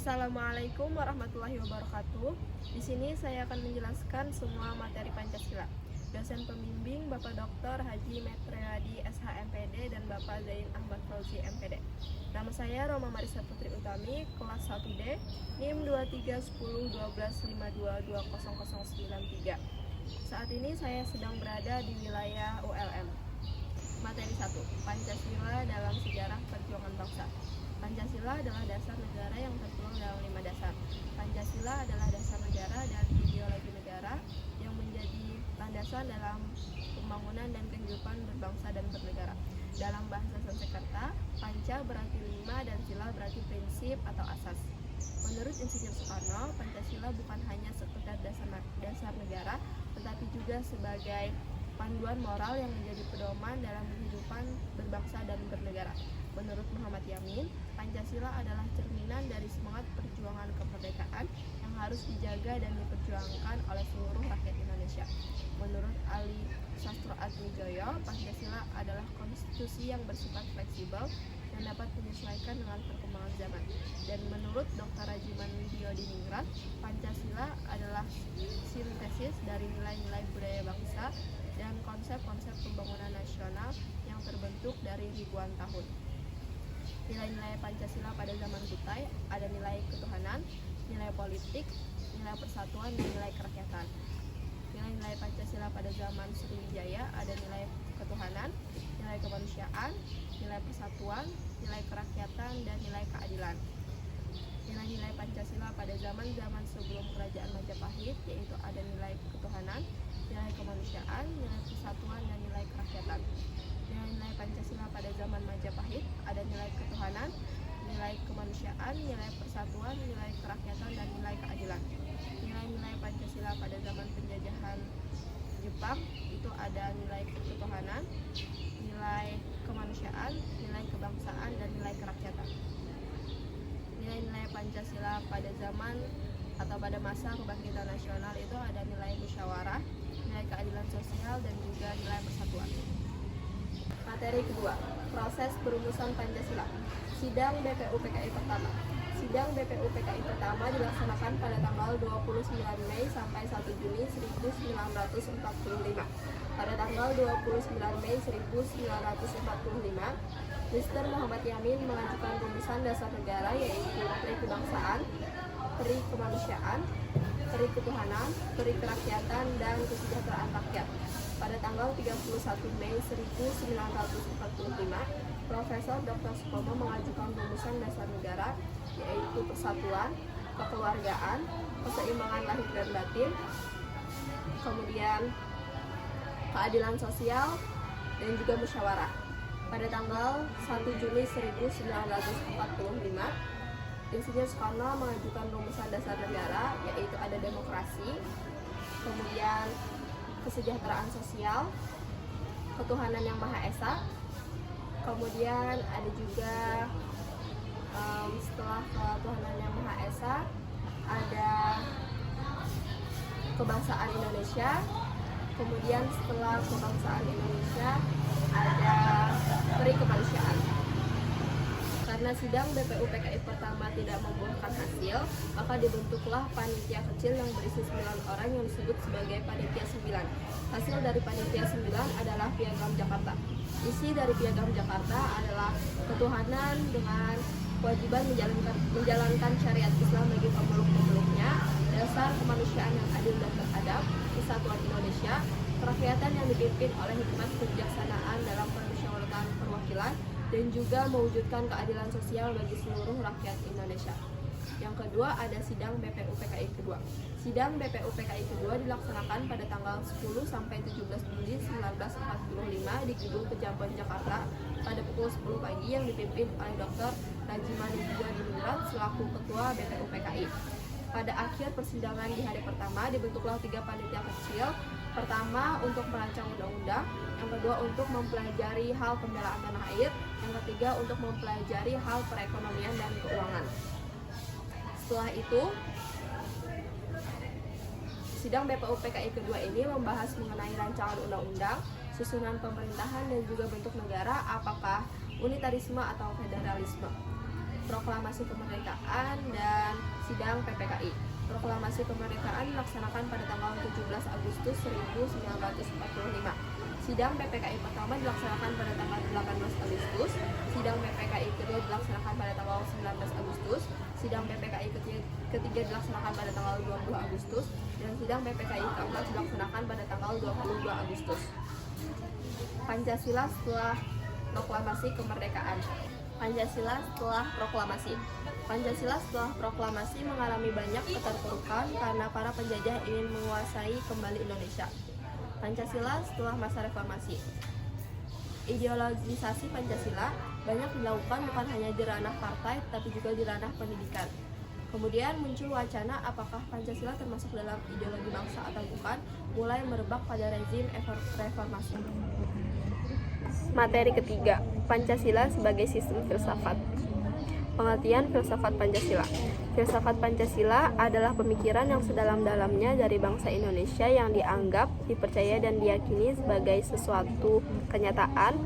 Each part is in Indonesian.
Assalamualaikum warahmatullahi wabarakatuh. Di sini saya akan menjelaskan semua materi Pancasila. Dosen pembimbing Bapak Dr. Haji Metriadi SH.MPD dan Bapak Zain Ahmad Fauzi MPD. Nama saya Roma Marisa Putri Utami, kelas 1D, NIM 23101252200093. Saat ini saya sedang berada di wilayah ULM. Materi 1. Pancasila dalam sejarah perjuangan bangsa. Pancasila adalah dasar negara yang tertuang dalam 5 dasar. Pancasila adalah dasar negara dan ideologi negara yang menjadi landasan dalam pembangunan dan kehidupan berbangsa dan bernegara. Dalam bahasa Sanskerta, Panca berarti 5 dan Sila berarti prinsip atau asas. Menurut Insinyur Soekarno, Pancasila bukan hanya sekedar dasar negara, tetapi juga sebagai panduan moral yang menjadi pedoman dalam kehidupan berbangsa dan bernegara. Menurut Muhammad Yamin, Pancasila adalah cerminan dari semangat perjuangan kemerdekaan yang harus dijaga dan diperjuangkan oleh seluruh rakyat Indonesia. Menurut Ali Sastroatmijoyo, Pancasila adalah konstitusi yang bersifat fleksibel yang dapat menyesuaikan dengan perkembangan zaman. Dan menurut Dr. Rajiman Widyodiningrat, Pancasila adalah sintesis dari nilai-nilai budaya bangsa dan konsep-konsep pembangunan nasional yang terbentuk dari ribuan tahun. Nilai-nilai Pancasila pada zaman Kutai ada nilai ketuhanan, nilai politik, nilai persatuan, dan nilai kerakyatan. Nilai-nilai Pancasila pada zaman Sriwijaya ada nilai ketuhanan, nilai kemanusiaan, nilai persatuan, nilai kerakyatan, dan nilai keadilan. Nilai-nilai Pancasila pada zaman sebelum kerajaan Majapahit yaitu ada nilai ketuhanan, nilai kemanusiaan, nilai persatuan, dan nilai kerakyatan. Nilai-nilai Pancasila pada zaman Majapahit ada nilai ketuhanan, nilai kemanusiaan, nilai persatuan, nilai kerakyatan, dan nilai keadilan. Nilai-nilai Pancasila pada zaman penjajahan Jepang itu ada nilai ketuhanan, nilai kemanusiaan, nilai kebangsaan, dan nilai kerakyatan. Nilai-nilai Pancasila pada zaman atau pada masa kebangkitan nasional itu ada nilai musyawarah, nilai keadilan sosial, dan juga nilai persatuan. Materi kedua, proses perumusan Pancasila. Sidang BPUPKI pertama. Sidang BPUPKI pertama dilaksanakan pada tanggal 29 Mei sampai 1 Juni 1945. Pada tanggal 29 Mei 1945, Mr. Muhammad Yamin mengajukan rumusan dasar negara yaitu Peri Kebangsaan, Peri Kemanusiaan, Peri Ketuhanan, Peri Kerakyatan, dan Kesejahteraan Rakyat. Pada tanggal 31 Mei 1945, Profesor Dr. Supomo mengajukan rumusan dasar negara yaitu persatuan, kekeluargaan, keseimbangan lahir dan batin, kemudian keadilan sosial, dan juga musyawarah. Pada tanggal 1 Juni 1945, Insinyur Soekarno mengajukan rumusan dasar negara yaitu ada demokrasi, kemudian kesejahteraan sosial, ketuhanan yang Maha Esa, kemudian ada juga setelah ketuhanan yang Maha Esa ada kebangsaan Indonesia, kemudian setelah kebangsaan Indonesia ada Peri Kemanusiaan. Karena sidang BPUPKI pertama tidak membuahkan hasil, maka dibentuklah panitia kecil yang berisi 9 orang yang disebut sebagai panitia 9. Hasil dari panitia 9 adalah Piagam Jakarta. Isi dari Piagam Jakarta adalah ketuhanan dengan kewajiban menjalankan syariat Islam bagi pemeluk-pemeluknya, dasar kemanusiaan yang adil dan beradab, kesatuan Indonesia, kerakyatan yang dipimpin oleh hikmat kebijaksanaan dalam permusyawaratan perwakilan, dan juga mewujudkan keadilan sosial bagi seluruh rakyat Indonesia. Yang kedua ada sidang BPUPKI kedua. Sidang BPUPKI kedua dilaksanakan pada tanggal 10 sampai 17 Juli 1945 di Gedung Pejabat Jakarta pada pukul 10 pagi yang dipimpin oleh Dr. Rajiman Widyodiningrat selaku Ketua BPUPKI. Pada akhir persidangan di hari pertama dibentuklah 3 panitia kecil. Pertama untuk merancang undang-undang, yang kedua untuk mempelajari hal pembelaan tanah air, yang ketiga untuk mempelajari hal perekonomian dan keuangan. Setelah itu, sidang BPUPKI kedua ini membahas mengenai rancangan undang-undang, susunan pemerintahan, dan juga bentuk negara, apakah unitarisme atau federalisme. Proklamasi Kemerdekaan dan Sidang PPKI. Proklamasi Kemerdekaan dilaksanakan pada tanggal 17 Agustus 1945. Sidang PPKI pertama dilaksanakan pada tanggal 18 Agustus, sidang PPKI kedua dilaksanakan pada tanggal 19 Agustus, sidang PPKI ketiga dilaksanakan pada tanggal 20 Agustus, dan sidang PPKI keempat dilaksanakan pada tanggal 22 Agustus. Pancasila setelah proklamasi kemerdekaan. Pancasila setelah proklamasi. Pancasila setelah proklamasi mengalami banyak keterpurukan karena para penjajah ingin menguasai kembali Indonesia. Pancasila setelah masa reformasi. Ideologisasi Pancasila banyak dilakukan bukan hanya di ranah partai tetapi juga di ranah pendidikan. Kemudian muncul wacana apakah Pancasila termasuk dalam ideologi bangsa atau bukan, mulai merebak pada rezim reformasi. Materi ketiga, Pancasila sebagai sistem filsafat. Pengertian filsafat Pancasila. Filsafat Pancasila adalah pemikiran yang sedalam-dalamnya dari bangsa Indonesia yang dianggap, dipercaya dan diyakini sebagai sesuatu kenyataan,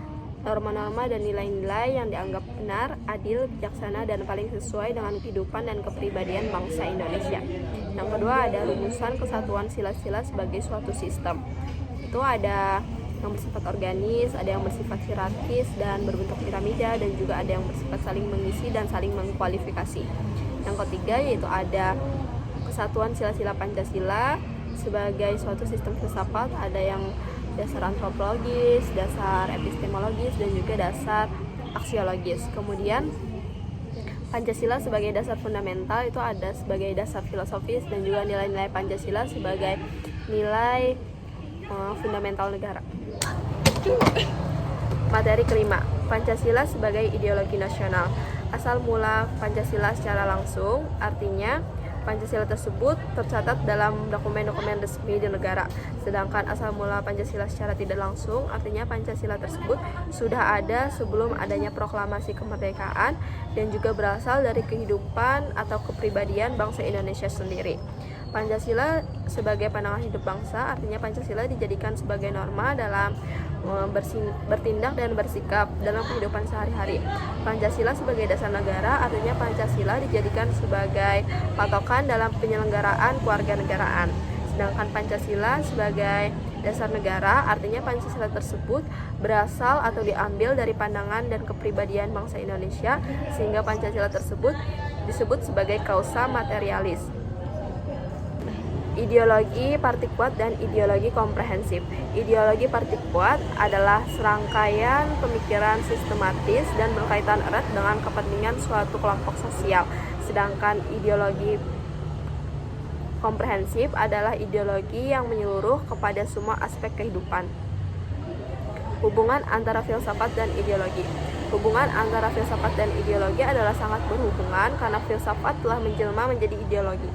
norma-norma dan nilai-nilai yang dianggap benar, adil, bijaksana dan paling sesuai dengan kehidupan dan kepribadian bangsa Indonesia. Yang kedua ada rumusan kesatuan sila-sila sebagai suatu sistem. Itu ada yang bersifat organis, ada yang bersifat hierarkis dan berbentuk piramida, dan juga ada yang bersifat saling mengisi dan saling mengkualifikasi. Yang ketiga yaitu ada kesatuan sila-sila Pancasila sebagai suatu sistem filsafat, ada yang dasar antropologis, dasar epistemologis, dan juga dasar aksiologis. Kemudian Pancasila sebagai dasar fundamental itu ada sebagai dasar filosofis, dan juga nilai-nilai Pancasila sebagai nilai fundamental negara. Materi kelima, Pancasila sebagai ideologi nasional. Asal mula Pancasila secara langsung, artinya Pancasila tersebut tercatat dalam dokumen-dokumen resmi di negara. Sedangkan asal mula Pancasila secara tidak langsung, artinya Pancasila tersebut sudah ada sebelum adanya proklamasi kemerdekaan dan juga berasal dari kehidupan atau kepribadian bangsa Indonesia sendiri. Pancasila sebagai pandangan hidup bangsa, artinya Pancasila dijadikan sebagai norma dalam bertindak dan bersikap dalam kehidupan sehari-hari. Pancasila sebagai dasar negara, artinya Pancasila dijadikan sebagai patokan dalam penyelenggaraan kewarganegaraan. Sedangkan Pancasila sebagai dasar negara, artinya Pancasila tersebut berasal atau diambil dari pandangan dan kepribadian bangsa Indonesia, sehingga Pancasila tersebut disebut sebagai kausa materialis. Ideologi partikulat dan ideologi komprehensif. Ideologi partikulat adalah serangkaian pemikiran sistematis dan berkaitan erat dengan kepentingan suatu kelompok sosial. Sedangkan ideologi komprehensif adalah ideologi yang menyeluruh kepada semua aspek kehidupan. Hubungan antara filsafat dan ideologi. Hubungan antara filsafat dan ideologi adalah sangat berhubungan karena filsafat telah menjelma menjadi ideologi.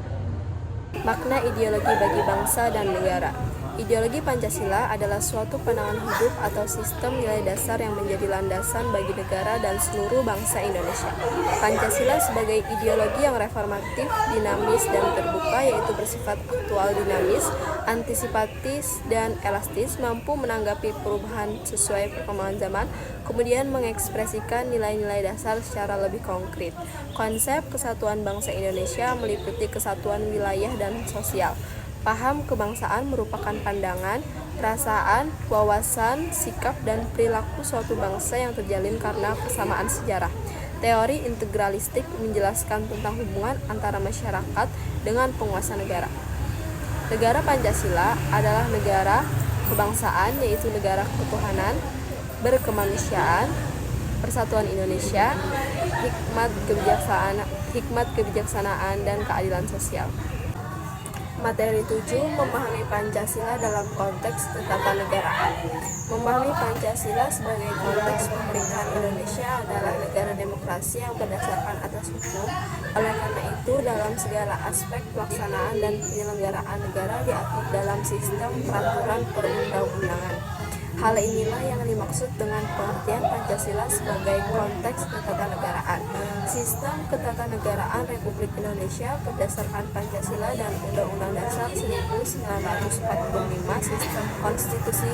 Makna ideologi bagi bangsa dan negara. Ideologi Pancasila adalah suatu pandangan hidup atau sistem nilai dasar yang menjadi landasan bagi negara dan seluruh bangsa Indonesia. Pancasila sebagai ideologi yang reformatif, dinamis, dan terbuka, yaitu bersifat aktual dinamis, antisipatis, dan elastis, mampu menanggapi perubahan sesuai perkembangan zaman, kemudian mengekspresikan nilai-nilai dasar secara lebih konkret. Konsep kesatuan bangsa Indonesia meliputi kesatuan wilayah dan sosial. Paham kebangsaan merupakan pandangan, perasaan, wawasan, sikap, dan perilaku suatu bangsa yang terjalin karena persamaan sejarah. Teori integralistik menjelaskan tentang hubungan antara masyarakat dengan penguasa negara. Negara Pancasila adalah negara kebangsaan, yaitu negara ketuhanan, berkemanusiaan, persatuan Indonesia, hikmat kebijaksanaan, dan keadilan sosial. Materi 7, memahami Pancasila dalam konteks ketatanegaraan. Memahami Pancasila sebagai konteks pemerintahan Indonesia adalah negara demokrasi yang berdasarkan atas hukum. Oleh karena itu, dalam segala aspek pelaksanaan dan penyelenggaraan negara diatur dalam sistem peraturan perundang-undangan. Hal inilah yang dimaksud dengan pengertian Pancasila sebagai konteks ketatanegaraan. Sistem ketatanegaraan Republik Indonesia berdasarkan Pancasila dan Undang-Undang Dasar 1945, sistem konstitusi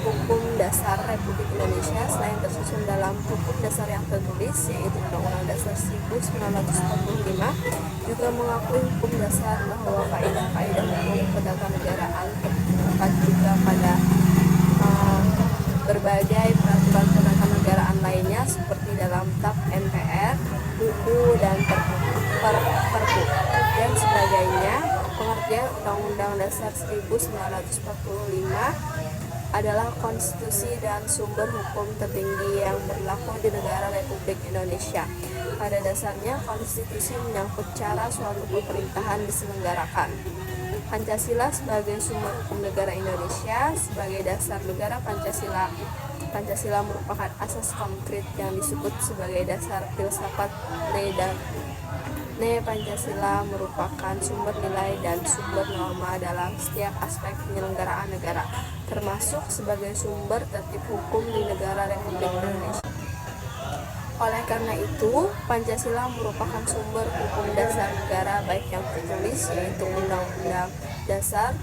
hukum dasar Republik Indonesia selain tersusun dalam hukum dasar yang tertulis, yaitu Undang-Undang Dasar 1945, juga mengakui hukum dasar bahwa kaidah-kaidah hukum ketatanegaraan terdapat juga pada berbagai peraturan ketatanegaraan lainnya seperti dalam TAP MPR, Buku dan Perpu dan sebagainya. Pengertian Undang-Undang Dasar 1945 adalah konstitusi dan sumber hukum tertinggi yang berlaku di negara Republik Indonesia. Pada dasarnya, konstitusi menyangkut cara suatu pemerintahan diselenggarakan. Pancasila sebagai sumber hukum negara Indonesia. Sebagai dasar negara Pancasila merupakan asas konkret yang disebut sebagai dasar filsafat Pancasila merupakan sumber nilai dan sumber norma dalam setiap aspek penyelenggaraan negara, termasuk sebagai sumber tertib hukum di negara Republik Indonesia. Oleh karena itu, Pancasila merupakan sumber hukum dasar negara baik yang tertulis, yaitu Undang-Undang Dasar,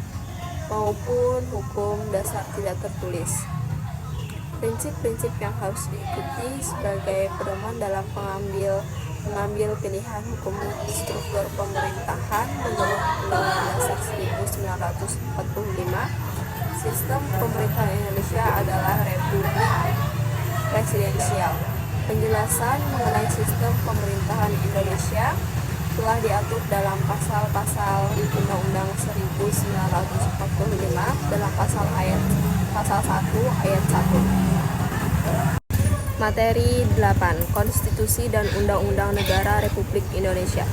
maupun hukum dasar tidak tertulis. Prinsip-prinsip yang harus diikuti sebagai pedoman dalam mengambil pilihan hukum struktur pemerintahan menurut Undang-Undang Dasar 1945. Sistem pemerintahan Indonesia adalah Republik Presidensial. Penjelasan mengenai sistem pemerintahan Indonesia telah diatur dalam pasal-pasal Undang-Undang 1945 dalam pasal 1 ayat 1. Materi 8. Konstitusi dan Undang-Undang Negara Republik Indonesia.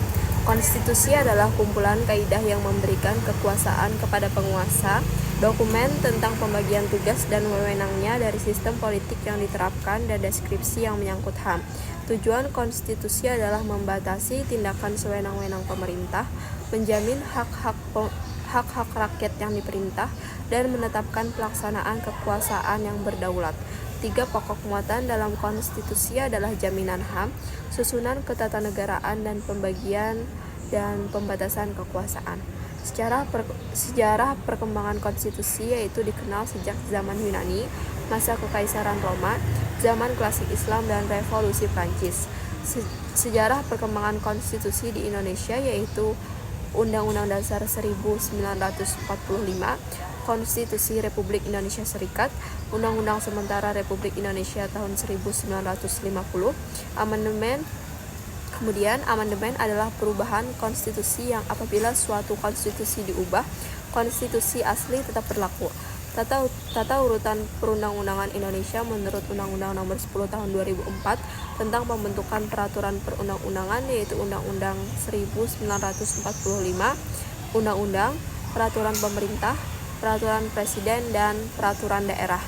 Konstitusi adalah kumpulan kaidah yang memberikan kekuasaan kepada penguasa, dokumen tentang pembagian tugas dan wewenangnya dari sistem politik yang diterapkan, dan deskripsi yang menyangkut HAM. Tujuan konstitusi adalah membatasi tindakan sewenang-wenang pemerintah, menjamin hak-hak rakyat yang diperintah, dan menetapkan pelaksanaan kekuasaan yang berdaulat. 3 pokok muatan dalam konstitusi adalah jaminan HAM, susunan ketatanegaraan, dan pembagian dan pembatasan kekuasaan. Sejarah perkembangan konstitusi yaitu dikenal sejak zaman Yunani, masa Kekaisaran Roma, zaman klasik Islam, dan revolusi Prancis. Sejarah perkembangan konstitusi di Indonesia yaitu Undang-Undang Dasar 1945, Konstitusi Republik Indonesia Serikat, Undang-Undang Sementara Republik Indonesia tahun 1950, amandemen. Kemudian, amandemen adalah perubahan konstitusi yang apabila suatu konstitusi diubah, konstitusi asli tetap berlaku. Tata urutan perundang-undangan Indonesia menurut Undang-Undang Nomor 10 Tahun 2004 tentang pembentukan peraturan perundang-undangan yaitu Undang-Undang 1945, Undang-Undang, Peraturan Pemerintah, Peraturan Presiden, dan Peraturan Daerah.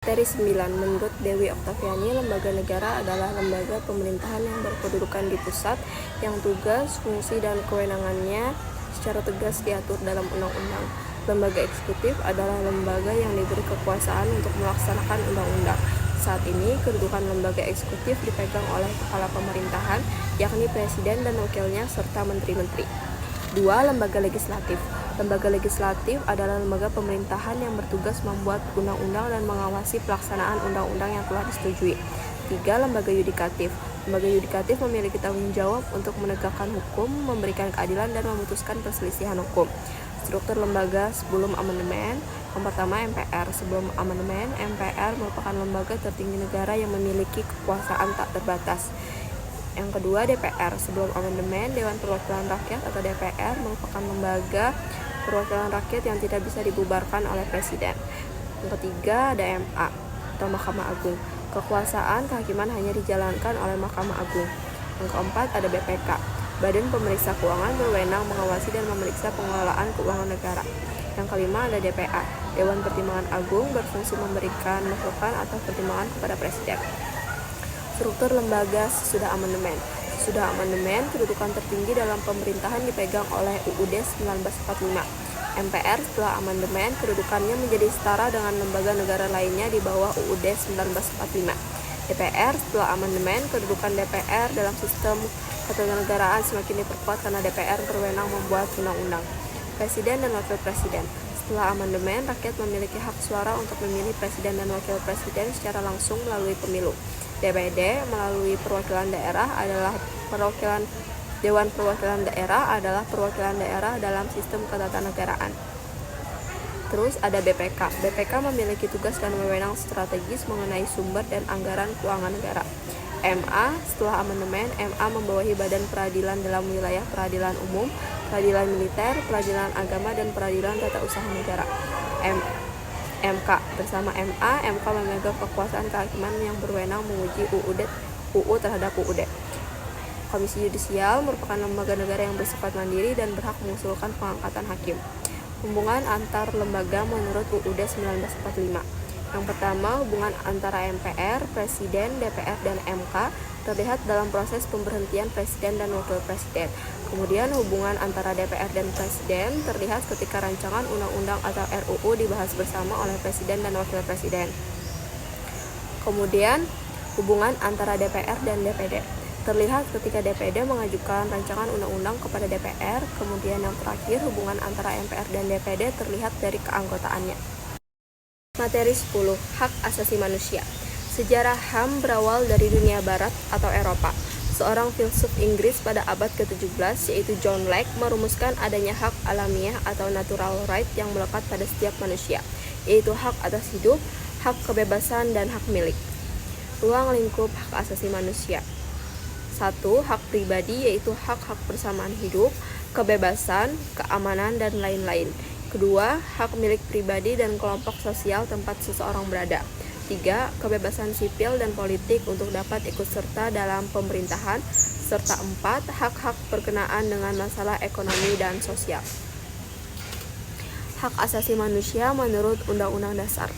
Materi 9. Menurut Dewi Oktaviani, lembaga negara adalah lembaga pemerintahan yang berkedudukan di pusat, yang tugas, fungsi, dan kewenangannya secara tegas diatur dalam undang-undang. Lembaga eksekutif adalah lembaga yang diberi kekuasaan untuk melaksanakan undang-undang. Saat ini, kedudukan lembaga eksekutif dipegang oleh kepala pemerintahan, yakni presiden dan wakilnya, serta menteri-menteri. 2. Lembaga legislatif. Lembaga legislatif adalah lembaga pemerintahan yang bertugas membuat undang-undang dan mengawasi pelaksanaan undang-undang yang telah disetujui. 3. Lembaga yudikatif. Lembaga yudikatif memiliki tanggung jawab untuk menegakkan hukum, memberikan keadilan, dan memutuskan perselisihan hukum. Struktur lembaga sebelum amandemen. Yang pertama, MPR. Sebelum amandemen, MPR merupakan lembaga tertinggi negara yang memiliki kekuasaan tak terbatas. Yang kedua, DPR. Sebelum amandemen, Dewan Perwakilan Rakyat atau DPR merupakan lembaga perwakilan rakyat yang tidak bisa dibubarkan oleh presiden. Yang ketiga, ada MA atau Mahkamah Agung. Kekuasaan kehakiman hanya dijalankan oleh Mahkamah Agung. Yang keempat, ada BPK. Badan Pemeriksa Keuangan berwenang mengawasi dan memeriksa pengelolaan keuangan negara. Yang kelima, ada DPA. Dewan Pertimbangan Agung berfungsi memberikan masukan atau pertimbangan kepada presiden. Struktur lembaga sesudah amandemen. Sesudah amandemen, kedudukan tertinggi dalam pemerintahan dipegang oleh UUD 1945. MPR setelah amandemen kedudukannya menjadi setara dengan lembaga negara lainnya di bawah UUD 1945. DPR setelah amandemen kedudukan DPR dalam sistem ketatanegaraan semakin diperkuat karena DPR berwenang membuat undang-undang. Presiden dan Wakil Presiden. Setelah amandemen, rakyat memiliki hak suara untuk memilih presiden dan wakil presiden secara langsung melalui pemilu. DPD melalui perwakilan daerah adalah perwakilan Dewan Perwakilan Daerah adalah perwakilan daerah dalam sistem ketatanegaraan. Terus ada BPK. BPK memiliki tugas dan wewenang strategis mengenai sumber dan anggaran keuangan negara. MA setelah amandemen, MA membawahi badan peradilan dalam wilayah peradilan umum, peradilan militer, peradilan agama, dan peradilan tata usaha negara. MK bersama MA, MK memegang kekuasaan kehakiman yang berwenang menguji UU terhadap UUD. Komisi Yudisial merupakan lembaga negara yang bersifat mandiri dan berhak mengusulkan pengangkatan hakim. Hubungan antar lembaga menurut UUD 1945. Yang pertama, hubungan antara MPR, Presiden, DPR, dan MK terlihat dalam proses pemberhentian Presiden dan Wakil Presiden. Kemudian hubungan antara DPR dan Presiden terlihat ketika rancangan undang-undang atau RUU dibahas bersama oleh Presiden dan Wakil Presiden. Kemudian hubungan antara DPR dan DPD terlihat ketika DPD mengajukan rancangan undang-undang kepada DPR. Kemudian yang terakhir, hubungan antara MPR dan DPD terlihat dari keanggotaannya. Materi 10. Hak asasi manusia. Sejarah HAM berawal dari dunia barat atau Eropa. Seorang filsuf Inggris pada abad ke-17 yaitu John Locke merumuskan adanya hak alamiah atau natural right yang melekat pada setiap manusia, yaitu hak atas hidup, hak kebebasan, dan hak milik. Ruang lingkup hak asasi manusia. 1. Hak pribadi yaitu hak-hak persamaan hidup, kebebasan, keamanan, dan lain-lain. Kedua, hak milik pribadi dan kelompok sosial tempat seseorang berada. 3. Kebebasan sipil dan politik untuk dapat ikut serta dalam pemerintahan. Serta 4. Hak-hak berkenaan dengan masalah ekonomi dan sosial. Hak asasi manusia menurut Undang-Undang Dasar.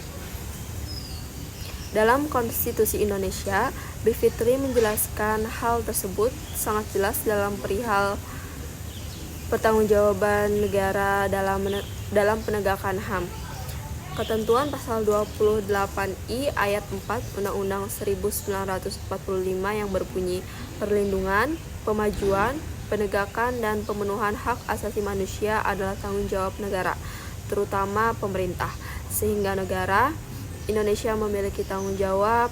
Dalam Konstitusi Indonesia, Bivitri menjelaskan hal tersebut sangat jelas dalam perihal pertanggungjawaban negara dalam penegakan HAM. Ketentuan pasal 28I ayat 4 Undang-Undang 1945 yang berbunyi perlindungan, pemajuan, penegakan, dan pemenuhan hak asasi manusia adalah tanggung jawab negara, terutama pemerintah, sehingga negara Indonesia memiliki tanggung jawab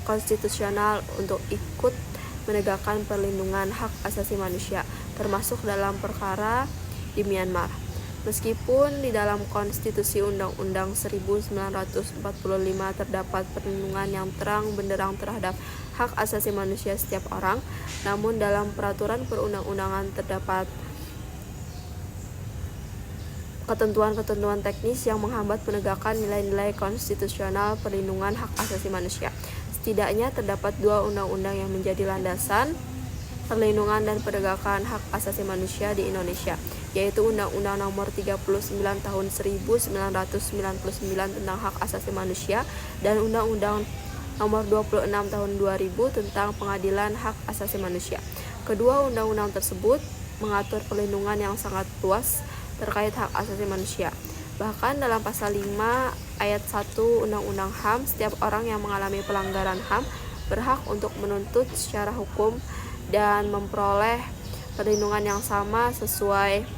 konstitusional untuk ikut menegakkan perlindungan hak asasi manusia, termasuk dalam perkara di Myanmar. Meskipun di dalam Konstitusi Undang-Undang 1945 terdapat perlindungan yang terang benderang terhadap hak asasi manusia setiap orang, namun dalam peraturan perundang-undangan terdapat ketentuan-ketentuan teknis yang menghambat penegakan nilai-nilai konstitusional perlindungan hak asasi manusia. Setidaknya terdapat 2 undang-undang yang menjadi landasan perlindungan dan penegakan hak asasi manusia di Indonesia, yaitu Undang-Undang Nomor 39 Tahun 1999 tentang Hak Asasi Manusia dan Undang-Undang Nomor 26 Tahun 2000 tentang Pengadilan Hak Asasi Manusia. Kedua undang-undang tersebut mengatur perlindungan yang sangat luas terkait hak asasi manusia. Bahkan dalam pasal 5 ayat 1 Undang-Undang HAM, setiap orang yang mengalami pelanggaran HAM berhak untuk menuntut secara hukum dan memperoleh perlindungan yang sama sesuai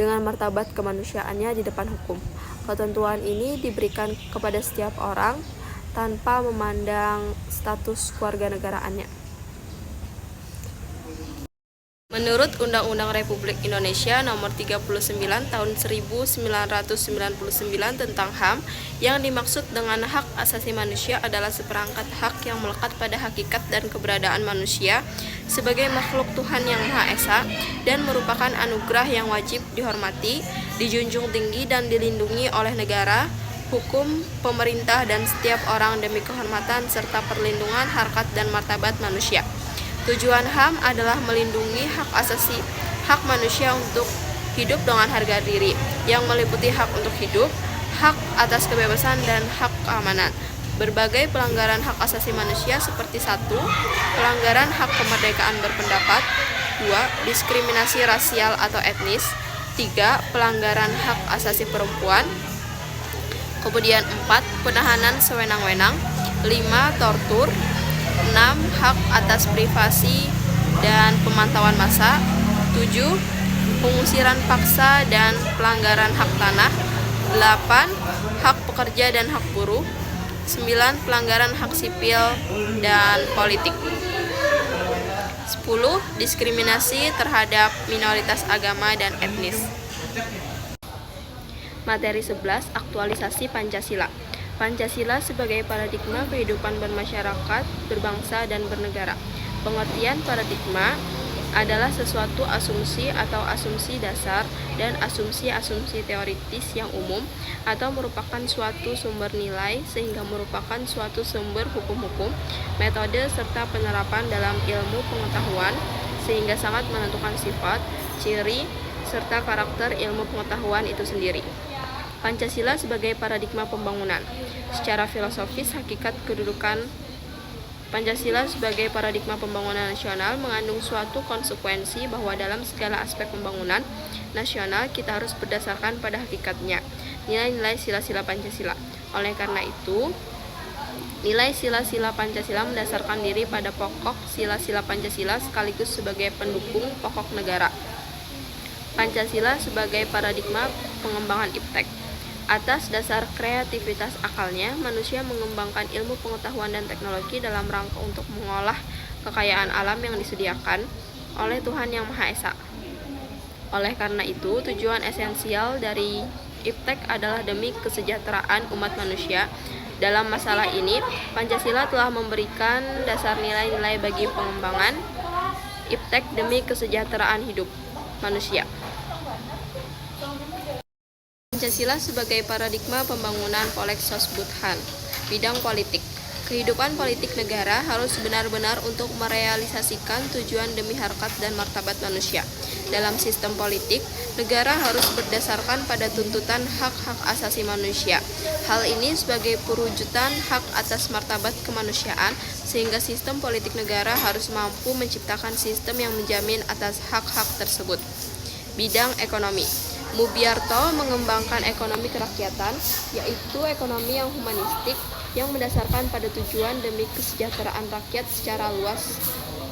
dengan martabat kemanusiaannya di depan hukum. Ketentuan ini diberikan kepada setiap orang tanpa memandang status kewarganegaraannya. Menurut Undang-Undang Republik Indonesia Nomor 39 Tahun 1999 tentang HAM, yang dimaksud dengan hak asasi manusia adalah seperangkat hak yang melekat pada hakikat dan keberadaan manusia sebagai makhluk Tuhan yang Maha Esa dan merupakan anugerah yang wajib dihormati, dijunjung tinggi, dan dilindungi oleh negara, hukum, pemerintah, dan setiap orang demi kehormatan serta perlindungan harkat dan martabat manusia. Tujuan HAM adalah melindungi hak manusia untuk hidup dengan harga diri, yang meliputi hak untuk hidup, hak atas kebebasan, dan hak keamanan. Berbagai pelanggaran hak asasi manusia seperti 1. Pelanggaran hak kemerdekaan berpendapat, 2. Diskriminasi rasial atau etnis, 3. Pelanggaran hak asasi perempuan. Kemudian 4. Penahanan sewenang-wenang. 5. Tortur. 6. Hak atas privasi dan pemantauan massa. 7. Pengusiran paksa dan pelanggaran hak tanah. 8. Hak pekerja dan hak buruh. 9. Pelanggaran hak sipil dan politik. 10. Diskriminasi terhadap minoritas agama dan etnis. Materi 11. Aktualisasi Pancasila. Pancasila sebagai paradigma kehidupan bermasyarakat, berbangsa, dan bernegara. Pengertian paradigma adalah sesuatu asumsi atau asumsi dasar dan asumsi-asumsi teoritis yang umum atau merupakan suatu sumber nilai sehingga merupakan suatu sumber hukum-hukum, metode, serta penerapan dalam ilmu pengetahuan sehingga sangat menentukan sifat, ciri, serta karakter ilmu pengetahuan itu sendiri. Pancasila sebagai paradigma pembangunan. Secara filosofis, hakikat kedudukan Pancasila sebagai paradigma pembangunan nasional mengandung suatu konsekuensi bahwa dalam segala aspek pembangunan nasional kita harus berdasarkan pada hakikatnya, nilai-nilai sila-sila Pancasila. Oleh karena itu, nilai sila-sila Pancasila mendasarkan diri pada pokok sila-sila Pancasila sekaligus sebagai pendukung pokok negara. Pancasila sebagai paradigma pengembangan iptek. Atas dasar kreativitas akalnya, manusia mengembangkan ilmu pengetahuan dan teknologi dalam rangka untuk mengolah kekayaan alam yang disediakan oleh Tuhan Yang Maha Esa. Oleh karena itu, tujuan esensial dari iptek adalah demi kesejahteraan umat manusia. Dalam masalah ini, Pancasila telah memberikan dasar nilai-nilai bagi pengembangan iptek demi kesejahteraan hidup manusia. Pancasila sebagai paradigma pembangunan Polek Sosbudhan. Bidang politik. Kehidupan politik negara harus benar-benar untuk merealisasikan tujuan demi harkat dan martabat manusia. Dalam sistem politik, negara harus berdasarkan pada tuntutan hak-hak asasi manusia. Hal ini sebagai perwujudan hak atas martabat kemanusiaan, sehingga sistem politik negara harus mampu menciptakan sistem yang menjamin atas hak-hak tersebut. Bidang ekonomi. Mubiarto mengembangkan ekonomi kerakyatan, yaitu ekonomi yang humanistik yang mendasarkan pada tujuan demi kesejahteraan rakyat secara luas.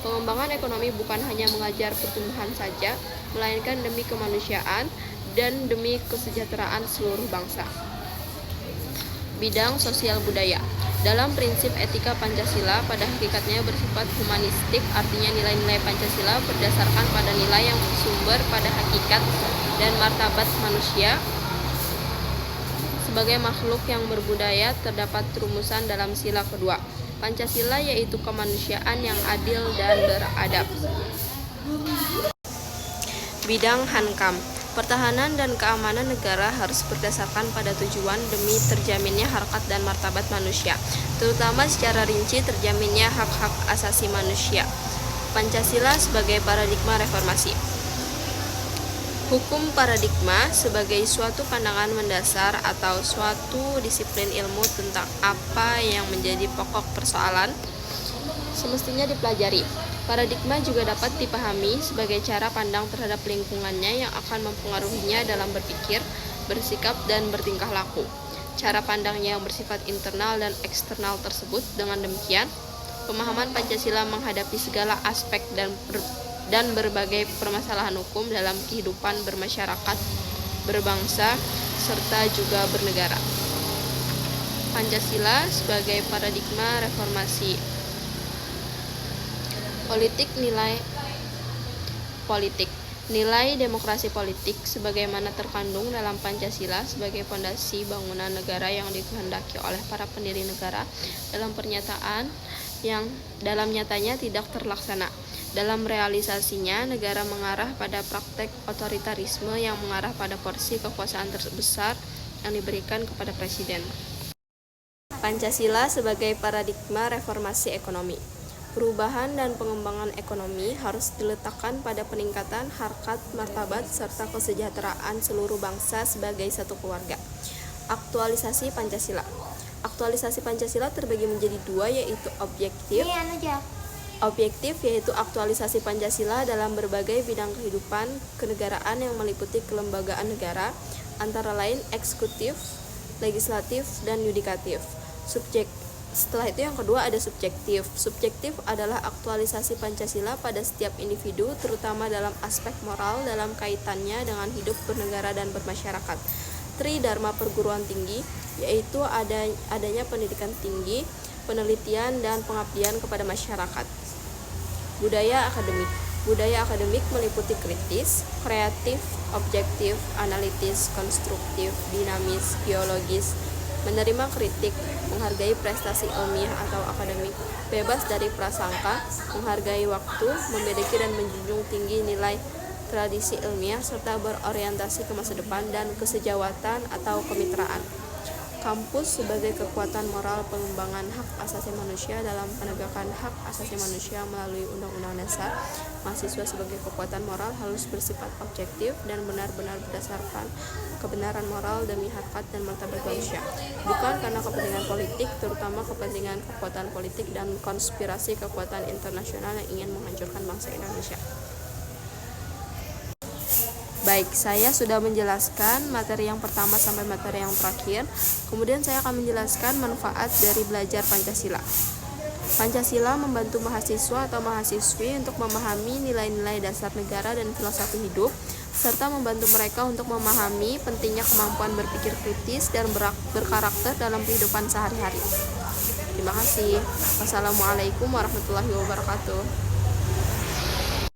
Pengembangan ekonomi bukan hanya mengajar pertumbuhan saja, melainkan demi kemanusiaan dan demi kesejahteraan seluruh bangsa. Bidang sosial budaya. Dalam prinsip etika Pancasila pada hakikatnya bersifat humanistik, artinya nilai-nilai Pancasila berdasarkan pada nilai yang bersumber pada hakikat dan martabat manusia. Sebagai makhluk yang berbudaya, terdapat rumusan dalam sila kedua Pancasila, yaitu kemanusiaan yang adil dan beradab. Bidang Hankam. Pertahanan dan keamanan negara harus berdasarkan pada tujuan demi terjaminnya harkat dan martabat manusia, terutama secara rinci terjaminnya hak-hak asasi manusia. Pancasila sebagai paradigma reformasi. Hukum paradigma sebagai suatu pandangan mendasar atau suatu disiplin ilmu tentang apa yang menjadi pokok persoalan semestinya dipelajari. Paradigma juga dapat dipahami sebagai cara pandang terhadap lingkungannya yang akan mempengaruhinya dalam berpikir, bersikap, dan bertingkah laku. Cara pandangnya yang bersifat internal dan eksternal tersebut, dengan demikian, pemahaman Pancasila menghadapi segala aspek dan berbagai permasalahan hukum dalam kehidupan bermasyarakat, berbangsa, serta juga bernegara. Pancasila sebagai paradigma reformasi. Nilai demokrasi politik sebagaimana terkandung dalam Pancasila sebagai fondasi bangunan negara yang dikehendaki oleh para pendiri negara dalam pernyataan yang dalam nyatanya tidak terlaksana. Dalam realisasinya, negara mengarah pada praktek otoritarisme yang mengarah pada porsi kekuasaan terbesar yang diberikan kepada presiden. Pancasila sebagai paradigma reformasi ekonomi. Perubahan dan pengembangan ekonomi harus diletakkan pada peningkatan harkat, martabat, serta kesejahteraan seluruh bangsa sebagai satu keluarga. Aktualisasi Pancasila. Aktualisasi Pancasila terbagi menjadi dua, yaitu objektif Objektif yaitu aktualisasi Pancasila dalam berbagai bidang kehidupan kenegaraan yang meliputi kelembagaan negara, antara lain eksekutif, legislatif, dan yudikatif. Setelah itu yang kedua ada subjektif. Subjektif adalah aktualisasi Pancasila pada setiap individu, terutama dalam aspek moral dalam kaitannya dengan hidup bernegara dan bermasyarakat. Tridharma perguruan tinggi yaitu adanya pendidikan tinggi, penelitian, dan pengabdian kepada masyarakat. Budaya akademik. Budaya akademik meliputi kritis, kreatif, objektif, analitis, konstruktif, dinamis, biologis, menerima kritik, menghargai prestasi ilmiah atau akademik, bebas dari prasangka, menghargai waktu, memiliki dan menjunjung tinggi nilai tradisi ilmiah, serta berorientasi ke masa depan dan kesejawatan atau kemitraan. Kampus sebagai kekuatan moral pengembangan hak asasi manusia dalam penegakan hak asasi manusia melalui Undang-Undang Dasar. Mahasiswa sebagai kekuatan moral harus bersifat objektif dan benar-benar berdasarkan kebenaran moral demi harkat dan martabat manusia, bukan karena kepentingan politik, terutama kepentingan kekuatan politik dan konspirasi kekuatan internasional yang ingin menghancurkan bangsa Indonesia. Baik, saya sudah menjelaskan materi yang pertama sampai materi yang terakhir. Kemudian saya akan menjelaskan manfaat dari belajar Pancasila. Pancasila membantu mahasiswa atau mahasiswi untuk memahami nilai-nilai dasar negara dan filosofi hidup, serta membantu mereka untuk memahami pentingnya kemampuan berpikir kritis dan berkarakter dalam kehidupan sehari-hari. Terima kasih. Wassalamualaikum warahmatullahi wabarakatuh.